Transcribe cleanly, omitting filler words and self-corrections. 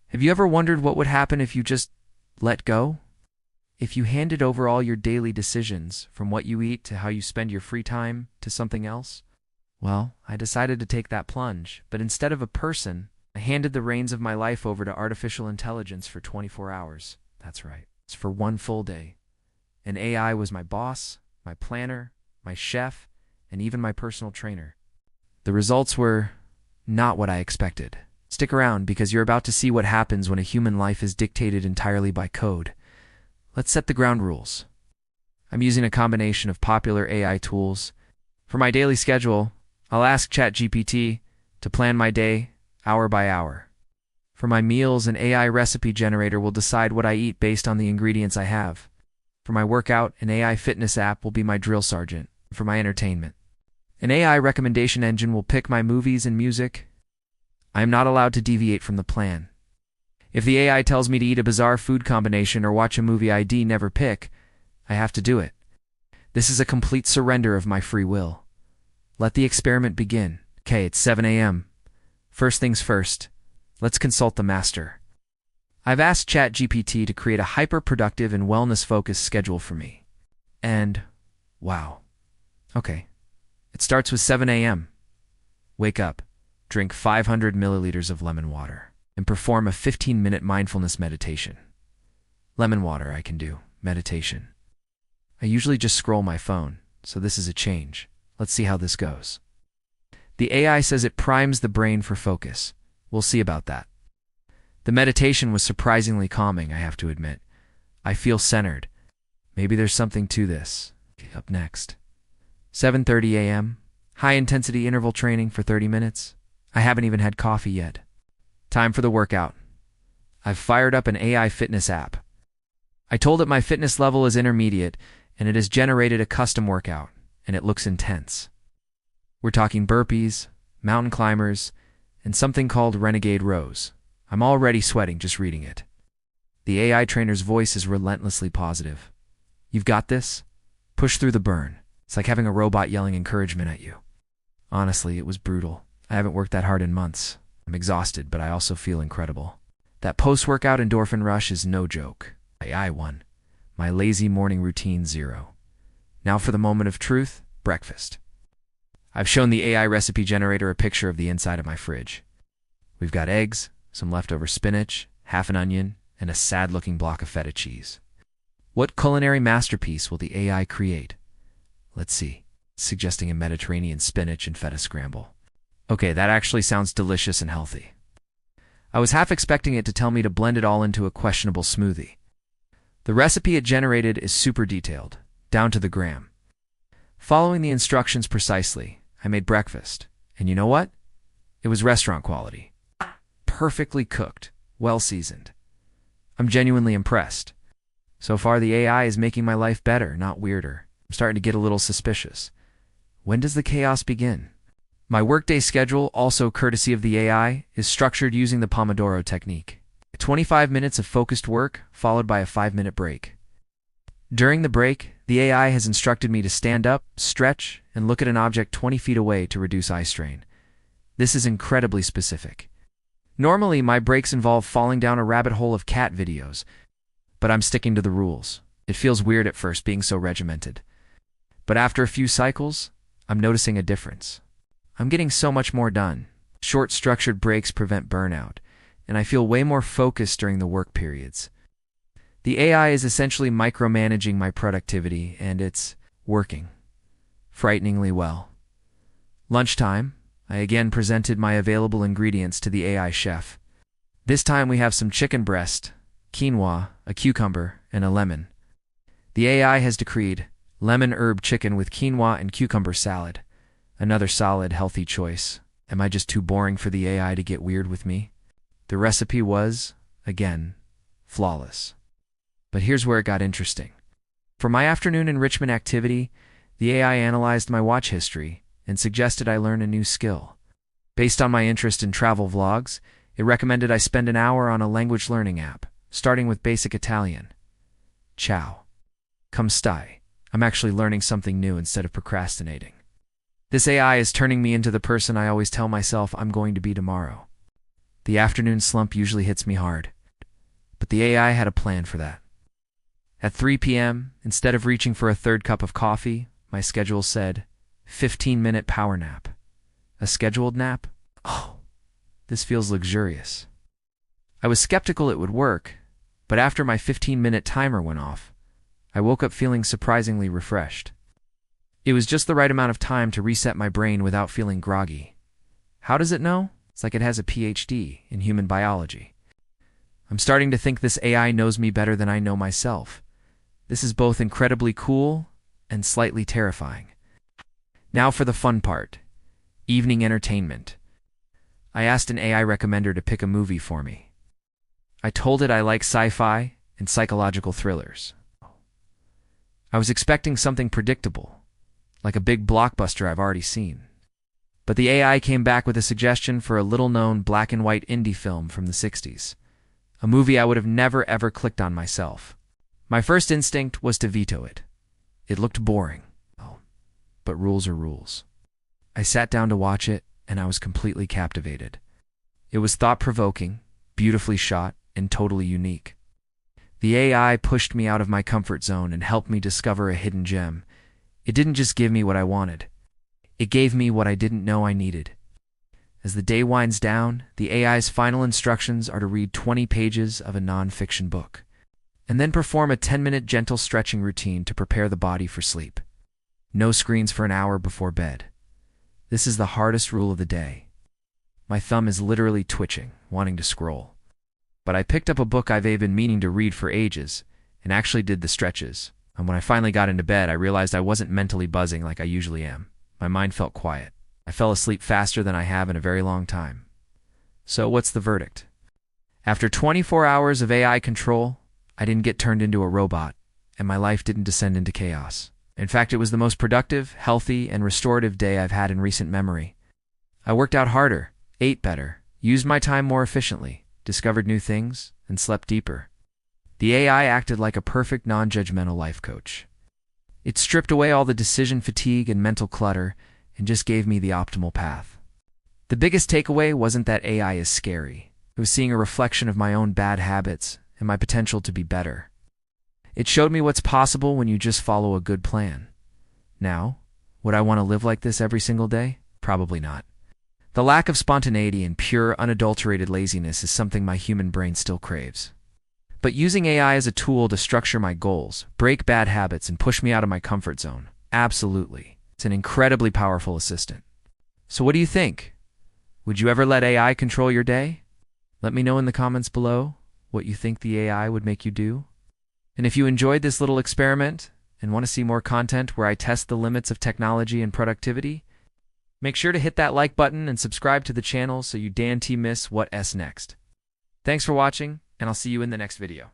Have you ever wondered what would happen if you just let go? If you handed over all your daily decisions, from what you eat to how you spend your free time, to something else? Well, I decided to take that plunge, but instead of a person, I handed the reins of my life over to artificial intelligence for 24 hours. That's right. It's for one full day. And AI was my boss, my planner, my chef, and even my personal trainer. The results were not what I expected. Stick around because you're about to see what happens when a human life is dictated entirely by code. Let's set the ground rules. I'm using a combination of popular AI tools. For my daily schedule, I'll ask ChatGPT to plan my day hour by hour. For my meals, an AI recipe generator will decide what I eat based on the ingredients I have. For my workout, an AI fitness app will be my drill sergeant. For my entertainment, an AI recommendation engine will pick my movies and music. I am not allowed to deviate from the plan. If the AI tells me to eat a bizarre food combination or watch a movie I'd never pick, I have to do it. This is a complete surrender of my free will. Let the experiment begin. Okay, it's 7 a.m. First things first, let's consult the master. I've asked ChatGPT to create a hyper-productive and wellness-focused schedule for me. And, wow. Okay, it starts with 7 a.m. Wake up, drink 500 milliliters of lemon water, and perform a 15-minute mindfulness meditation. Lemon water I can do, meditation. I usually just scroll my phone, so this is a change. Let's see how this goes. The AI says it primes the brain for focus. We'll see about that. The meditation was surprisingly calming, I have to admit. I feel centered. Maybe there's something to this. Up next. 7:30 a.m. High-intensity interval training for 30 minutes. I haven't even had coffee yet. Time for the workout. I've fired up an AI fitness app. I told it my fitness level is intermediate, and it has generated a custom workout, and it looks intense. We're talking burpees, mountain climbers, and something called renegade rows. I'm already sweating just reading it. The AI trainer's voice is relentlessly positive. You've got this? Push through the burn. It's like having a robot yelling encouragement at you. Honestly, it was brutal. I haven't worked that hard in months. I'm exhausted, but I also feel incredible. That post-workout endorphin rush is no joke. I won. My lazy morning routine 0. Now for the moment of truth, breakfast. I've shown the AI recipe generator a picture of the inside of my fridge. We've got eggs, some leftover spinach, half an onion, and a sad-looking block of feta cheese. What culinary masterpiece will the AI create? Let's see. Suggesting a Mediterranean spinach and feta scramble. Okay, that actually sounds delicious and healthy. I was half expecting it to tell me to blend it all into a questionable smoothie. The recipe it generated is super detailed, down to the gram. Following the instructions precisely, I made breakfast. And you know what? It was restaurant quality. Perfectly cooked, well seasoned. I'm genuinely impressed. So far, the AI is making my life better, not weirder. I'm starting to get a little suspicious. When does the chaos begin? My workday schedule, also courtesy of the AI, is structured using the Pomodoro technique. 25 minutes of focused work, followed by a 5-minute break. During the break, the AI has instructed me to stand up, stretch, and look at an object 20 feet away to reduce eye strain. This is incredibly specific. Normally, my breaks involve falling down a rabbit hole of cat videos, but I'm sticking to the rules. It feels weird at first being so regimented. But after a few cycles, I'm noticing a difference. I'm getting so much more done. Short, structured breaks prevent burnout, and I feel way more focused during the work periods. The AI is essentially micromanaging my productivity, and it's working frighteningly well. Lunchtime, I again presented my available ingredients to the AI chef. This time we have some chicken breast, quinoa, a cucumber, and a lemon. The AI has decreed lemon herb chicken with quinoa and cucumber salad. Another solid, healthy choice. Am I just too boring for the AI to get weird with me? The recipe was, again, flawless. But here's where it got interesting. For my afternoon enrichment activity, the AI analyzed my watch history and suggested I learn a new skill. Based on my interest in travel vlogs, it recommended I spend an hour on a language learning app, starting with basic Italian. Ciao. Come stai. I'm actually learning something new instead of procrastinating. This AI is turning me into the person I always tell myself I'm going to be tomorrow. The afternoon slump usually hits me hard, but the AI had a plan for that. At 3 p.m., instead of reaching for a third cup of coffee, my schedule said, 15-minute power nap. A scheduled nap? Oh, this feels luxurious. I was skeptical it would work, but after my 15-minute timer went off, I woke up feeling surprisingly refreshed. It was just the right amount of time to reset my brain without feeling groggy. How does it know? It's like it has a PhD in human biology. I'm starting to think this AI knows me better than I know myself. This is both incredibly cool and slightly terrifying. Now for the fun part. Evening entertainment. I asked an AI recommender to pick a movie for me. I told it I like sci-fi and psychological thrillers. I was expecting something predictable, like a big blockbuster I've already seen. But the AI came back with a suggestion for a little-known black-and-white indie film from the 60s, a movie I would have never ever clicked on myself. My first instinct was to veto it. It looked boring. Oh, but rules are rules. I sat down to watch it, and I was completely captivated. It was thought-provoking, beautifully shot, and totally unique. The AI pushed me out of my comfort zone and helped me discover a hidden gem. It didn't just give me what I wanted. It gave me what I didn't know I needed. As the day winds down, the AI's final instructions are to read 20 pages of a non-fiction book, and then perform a 10-minute gentle stretching routine to prepare the body for sleep. No screens for an hour before bed. This is the hardest rule of the day. My thumb is literally twitching, wanting to scroll. But I picked up a book I've been meaning to read for ages, and actually did the stretches. And when I finally got into bed, I realized I wasn't mentally buzzing like I usually am. My mind felt quiet. I fell asleep faster than I have in a very long time. So what's the verdict? After 24 hours of AI control, I didn't get turned into a robot, and my life didn't descend into chaos. In fact, it was the most productive, healthy, and restorative day I've had in recent memory. I worked out harder, ate better, used my time more efficiently, discovered new things, and slept deeper. The AI acted like a perfect non-judgmental life coach. It stripped away all the decision fatigue and mental clutter and just gave me the optimal path. The biggest takeaway wasn't that AI is scary. It was seeing a reflection of my own bad habits and my potential to be better. It showed me what's possible when you just follow a good plan. Now, would I want to live like this every single day? Probably not. The lack of spontaneity and pure, unadulterated laziness is something my human brain still craves. But using AI as a tool to structure my goals, break bad habits, and push me out of my comfort zone, absolutely. It's an incredibly powerful assistant. So what do you think? Would you ever let AI control your day? Let me know in the comments below what you think the AI would make you do. And if you enjoyed this little experiment and want to see more content where I test the limits of technology and productivity, make sure to hit that like button and subscribe to the channel so you don't miss what's next. Thanks for watching, and I'll see you in the next video.